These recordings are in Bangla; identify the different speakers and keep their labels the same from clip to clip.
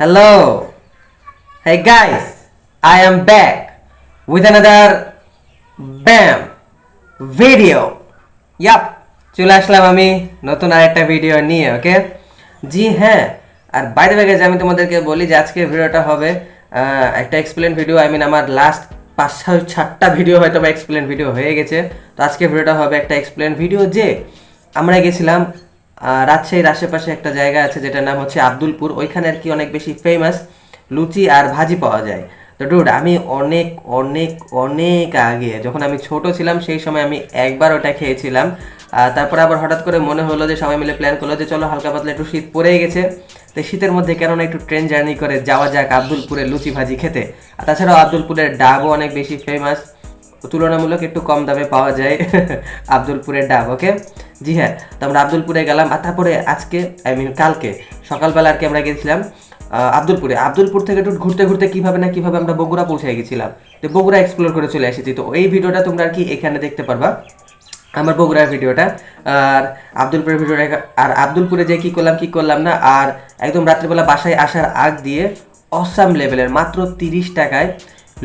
Speaker 1: Hello. Hey guys, I am back with another BAM video. Yup, চলে আসলাম আমি নতুন আরেকটা ভিডিও নিয়ে, ওকে? জি হ্যাঁ, আর বাই দ্য ওয়ে গাইস, আমি তোমাদেরকে বলি যে আজকে ভিডিওটা হবে একটা এক্সপ্লেন ভিডিও। আমার লাস্ট 5-6টা ভিডিও হয়তো বা এক্সপ্লেন ভিডিও হয়ে গেছে। তো আজকে ভিডিওটা হবে একটা এক্সপ্লেন ভিডিও যে আমরা গেছিলাম রাজশাহীর আশেপাশে একটা জায়গা আছে যেটার নাম হচ্ছে আব্দুলপুর। ওইখানে আর কি অনেক বেশি ফেমাস লুচি আর ভাজি পাওয়া যায়। তো ডুড, আমি অনেক অনেক অনেক আগে যখন আমি ছোট ছিলাম সেই সময় আমি একবার ওটা খেয়েছিলাম। তারপর আবার হঠাৎ করে মনে হলো যে সবাই মিলে প্ল্যান করলো যে চলো হালকা পাতলা একটু শীত পড়েই গেছে, তো শীতের মধ্যে কেননা একটু ট্রেন জার্নি করে যাওয়া যাক আব্দুলপুরের লুচি ভাজি খেতে। আর তাছাড়াও আব্দুলপুরের ডাবও অনেক বেশি ফেমাস, তুলনামূলক একটু কম দামে পাওয়া যায় আব্দুলপুরের ডাব, ওকে? জি হ্যাঁ, তো আমরা আব্দুলপুরে গেলাম। আর তারপরে আজকে কালকে সকালবেলা আর কি আমরা গেছিলাম আব্দুলপুরে। আব্দুলপুর থেকে একটু ঘুরতে ঘুরতে কীভাবে না কীভাবে আমরা বগুড়া পৌঁছে গেছিলাম। তো বগুড়া এক্সপ্লোর করে চলে এসেছি। তো এই ভিডিওটা তোমরা আর কি এখানে দেখতে পারবা, আমার বগুড়ার ভিডিওটা আর আব্দুলপুরের ভিডিওটা। আর আব্দুলপুরে যে কী করলাম না, আর একদম রাত্রিবেলা বাসায় আসার আগ দিয়ে অসাম লেভেলের মাত্র 30 টাকায়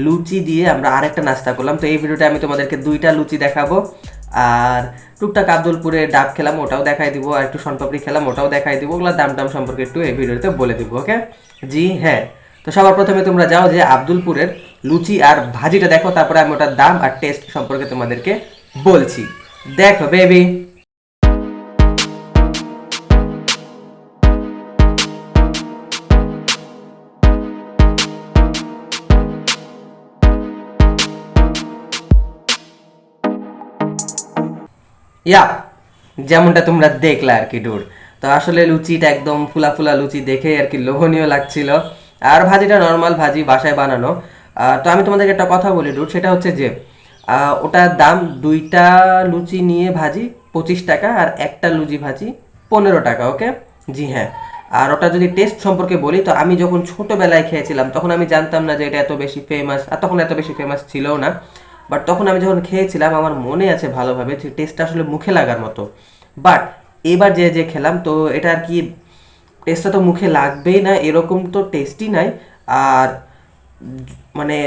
Speaker 1: লুচি দিয়ে আমরা আরেকটা নাস্তা করলাম। তো এই ভিডিওটা আমি তোমাদেরকে 2টা লুচি দেখাবো, আর টুকটাক আব্দুলপুরে ডাব খেলাম ওটাও দেখাই দিব, আর একটু শনপাপড়ি খেলাম ওটাও দেখাই দিব। ওগুলোর দাম টাম সম্পর্কে একটু এই ভিডিওতে বলে দিব, ওকে? জি হ্যাঁ, তো সবার প্রথমে তোমরা যাও যে আব্দুলপুরের লুচি আর ভাজিটা দেখো, তারপরে আমি ওটার দাম আর টেস্ট সম্পর্কে তোমাদেরকে বলছি। দেখো বেবি। ইয়া, যেমনটা তোমরা দেখলে আর কি ডুর। তো আসলে লুচিটা একদম ফুলা ফুলা লুচি দেখে আর কি লোভনীয় লাগছিল, আর ভাজিটা নর্মাল ভাজি বাসায় বানানো। তো আমি তোমাদেরকে একটা কথা বলি ডুর, সেটা হচ্ছে যে ওটার দাম 2টা লুচি নিয়ে ভাজি 25 টাকা, আর একটা লুচি ভাজি 15 টাকা, ওকে? জি হ্যাঁ। আর ওটা যদি টেস্ট সম্পর্কে বলি, তো আমি যখন ছোটোবেলায় খেয়েছিলাম তখন আমি জানতাম না যে এটা এত বেশি ফেমাস, আর তখন এত বেশি ফেমাস ছিলও না। বাট তখন আমি যখন খেয়েছিলাম আমার মনে আছে ভালোভাবে যে টেস্টটা আসলে মুখে লাগার মতো। বাট এবার যে যে খেলাম, তো এটা আর কি টেস্টটা তো মুখে লাগবেই না এরকম তো টেস্টই নাই। আর মানে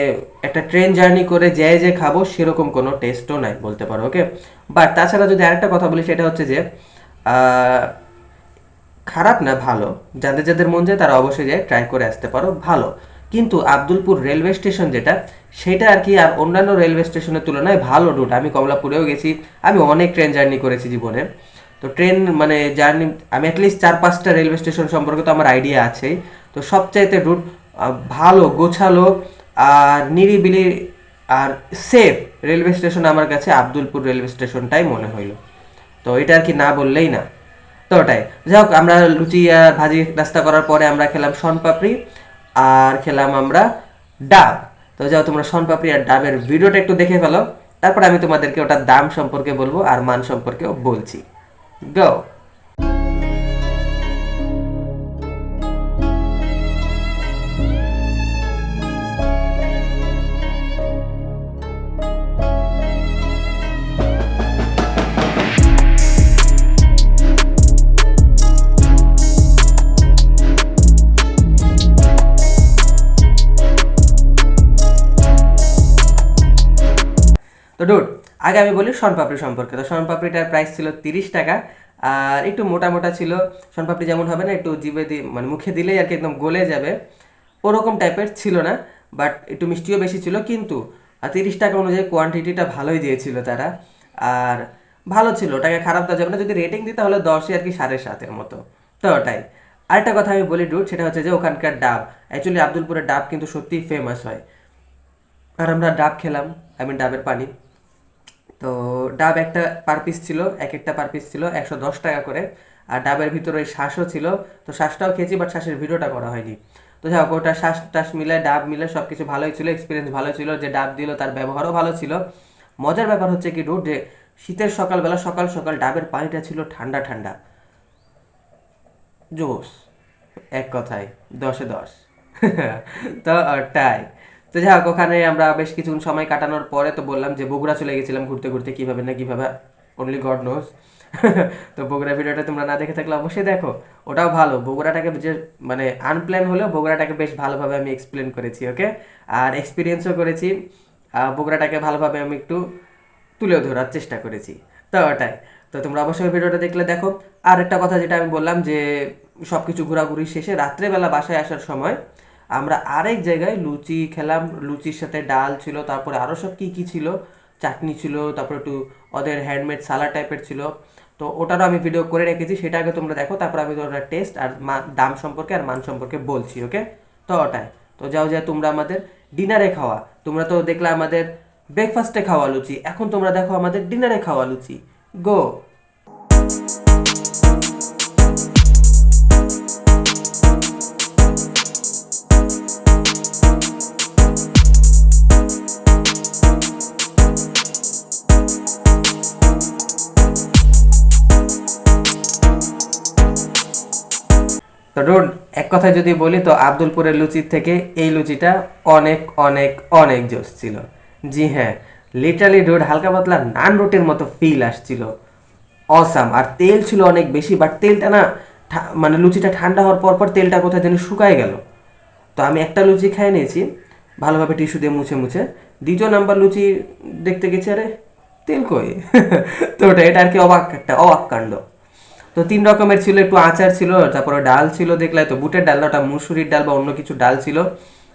Speaker 1: একটা ট্রেন জার্নি করে যে খাবো সেরকম কোনো টেস্টও নাই বলতে পারো, ওকে? বাট তাছাড়া যদি আরেকটা কথা বলি, সেটা হচ্ছে যে আহ, খারাপ না, ভালো। যাদের যাদের মন যায় তারা অবশ্যই যায় ট্রাই করে আসতে পারো, ভালো। কিন্তু আব্দুলপুর রেলওয়ে স্টেশন যেটা, সেটা আর কি আর অন্যান্য রেলওয়ে স্টেশনের তুলনায় ভালো রুট। আমি কমলাপুরেও গেছি, আমি অনেক ট্রেন জার্নি করেছি জীবনে। তো ট্রেন মানে জার্নি আমি অ্যাটলিস্ট 4-5টা রেলওয়ে স্টেশন সম্পর্কে তো আমার আইডিয়া আছেই। তো সবচাইতে রুট ভালো, গোছালো আর নিরিবিলি আর সেফ রেলওয়ে স্টেশন আমার কাছে আব্দুলপুর রেলওয়ে স্টেশনটাই মনে হইলো। তো এটা আর কি না বললেই না। তো ওটাই, যাই হোক, আমরা লুচি আর ভাজি নাস্তা করার পরে আমরা খেলাম শনপাপড়ি আর খেলাম আমরা ডাব। তো যাও তোমরা শনপাপড়ি আর ডাবের ভিডিওটা একটু দেখে ফেলো, তারপর আমি তোমাদেরকে ওটার দাম সম্পর্কে বলবো আর মান সম্পর্কেও বলছি। গো। তো ডুড, আগে আমি বলি শনপাপড়ি সম্পর্কে। তো শনপাপড়িটার প্রাইস ছিল 30 টাকা, আর একটু মোটা মোটা ছিল। শনপাপড়ি যেমন হবে না, একটু জিভে দিয়ে মানে মুখে দিলেই আর কি একদম গলে যাবে, ওরকম টাইপের ছিল না। বাট একটু মিষ্টিও বেশি ছিল, কিন্তু 30 টাকা অনুযায়ী কোয়ান্টিটিটা ভালোই দিয়েছিল তারা। আর ভালো ছিল, ওটাকে খারাপ দেওয়া যাবে না। যদি রেটিং দিই তাহলে 10-এ আর কি 7.5-এর মতো। তো ওটাই। আরেকটা কথা আমি বলি ডুড, সেটা হচ্ছে যে ওখানকার ডাব, অ্যাকচুয়ালি আব্দুলপুরের ডাব কিন্তু সত্যিই ফেমাস হয়। আর আমরা ডাব খেলাম, ডাবের পানি। তো ডাব একটা পার পিস ছিল, এক একটা পার পিস ছিল 110 টাকা করে। আর ডাবের ভিতরে ওই শ্বাসও ছিল, তো শ্বাসটাও খেয়েছি, বাট শ্বাসের ভিডিওটা করা হয়নি। তো যাই হোক, ওটা শ্বাস টাস মিলে ডাব মিলে সব কিছু ভালোই ছিল, এক্সপিরিয়েন্স ভালো ছিল। যে ডাব দিল তার ব্যবহারও ভালো ছিল। মজার ব্যাপার হচ্ছে কি ডুড, যে শীতের সকালবেলা সকাল সকাল ডাবের পানিটা ছিল ঠান্ডা ঠান্ডা, জোস, এক কথায় 10-এ 10। তো ওটাই। তো যাই হোক, ওখানে আমরা বেশ কিছুক্ষণ সময় কাটানোর পরে তো বললাম যে বগুড়া চলে গেছিলাম ঘুরতে ঘুরতে, কীভাবে না কীভাবে অনলি গড নোজ। তো বগুড়া ভিডিওটা তোমরা না দেখে থাকলে অবশ্যই দেখো, ওটাও ভালো। বগুড়াটাকে যে মানে আনপ্ল্যান হলেও বগুড়াটাকে বেশ ভালোভাবে আমি এক্সপ্লেন করেছি, ওকে। আর এক্সপিরিয়েন্সও করেছি, বগুড়াটাকে ভালোভাবে আমি একটু তুলে ধরার চেষ্টা করেছি। তো ওটাই, তো তোমরা অবশ্যই ভিডিওটা দেখলে দেখো। আর একটা কথা যেটা আমি বললাম যে সব কিছু ঘোরাঘুরি শেষে রাত্রেবেলা বাসায় আসার সময় আমরা আরেক জায়গায় লুচি খেলাম, লুচির সাথে ডাল ছিল, তারপরে আরও সব কী কী ছিল, চাটনি ছিল, তারপরে একটু ওদের হ্যান্ডমেড সালাড টাইপের ছিল। তো ওটারও আমি ভিডিও করে রেখেছি, সেটা আগে তোমরা দেখো, তারপর আমি তোমার টেস্ট আর দাম সম্পর্কে আর মান সম্পর্কে বলছি, ওকে। তো ওটাই, তো যাও যা তোমরা আমাদের ডিনারে খাওয়া, তোমরা তো দেখলে আমাদের ব্রেকফাস্টে খাওয়া লুচি, এখন তোমরা দেখো আমাদের ডিনারে খাওয়া লুচি। গো। তো ডুড, এক কথায় যদি বলি তো আব্দুলপুরের লুচির থেকে এই লুচিটা অনেক অনেক অনেক জোস ছিল। জি হ্যাঁ, লিটারালি ডুড হালকা পাতলা নান রুটির মতো ফিল আসছিল, অসাম। আর তেল ছিল অনেক বেশি, বাট তেলটা না মানে লুচিটা ঠান্ডা হওয়ার পর পর তেলটা কোথায় যেন শুকায় গেল। তো আমি একটা লুচি খেয়ে নিয়েছি ভালোভাবে টিস্যু দিয়ে মুছে মুছে, দ্বিতীয় নাম্বার লুচি দেখতে গেছি, আরে তেল কই। তো ওটা এটা আর কি একটা অবাক কাণ্ড। তো 3 রকমের ছিল, একটু আচার ছিল, তারপরে ডাল ছিল, দেখলে তো বুটের ডাল না, ওটা মুসুরির ডাল বা অন্য কিছু ডাল ছিল,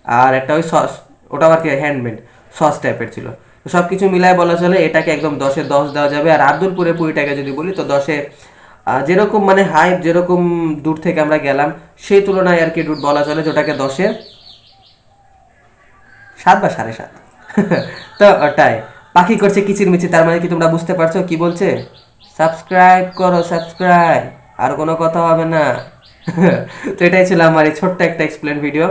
Speaker 1: আর একটা ওই সস, ওটাও আর কি হ্যান্ডমেড সস টাইপের ছিল। তো সব কিছু মিলায় বলা চলে এটাকে একদম 10-এ 10 দেওয়া যাবে। আর আব্দুলপুরে পুরিটাকে যদি বলি তো 10-এ যেরকম মানে হাইপ, যেরকম দূর থেকে আমরা গেলাম সেই তুলনায় আর কি দূর বলা চলে, যেটাকে 10-এ 7 বা 7.5। তো ওটাই, পাখি করছে কিচিরমিচির, তার মানে কি তোমরা বুঝতে পারছো কি বলছে? সাবস্ক্রাইব করো, সাবস্ক্রাইব, আর কোনো কথা হবে না। তো এটাই ছিল আমার এই ছোট্ট একটা এক্সপ্লেন ভিডিও।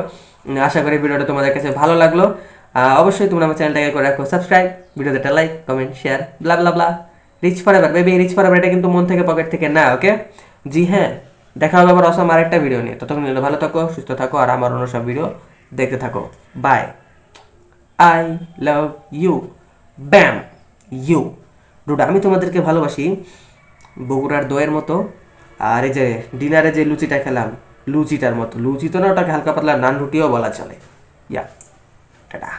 Speaker 1: আশা করি ভিডিওটা তোমাদের কাছে ভালো লাগলো। অবশ্যই তোমরা আমার চ্যানেলটাকে করে রাখো সাবস্ক্রাইব, ভিডিওতে একটা like, comment, share, blah blah blah. Rich forever baby, rich forever, এটা কিন্তু মন থেকে পকেট থেকে না, ওকে। জি হ্যাঁ, দেখা হবে আবার অসম আরেকটা ভিডিও নিয়ে। ততক্ষণ ভালো থাকো, সুস্থ থাকো, আর আমার অন্য সব ভিডিও দেখতে থাকো। Bye. I love you. Bam. You. Dude, আমি তোমাদেরকে ভালোবাসি বগুড়ার দইয়ের মতো। আর এই যে ডিনারে যে লুচিটা খেলাম, লুচিটার মতো। লুচি তো না, ওটাকে হালকা পাতলা নান রুটিও বলা চলে। ইয়া, টাটা।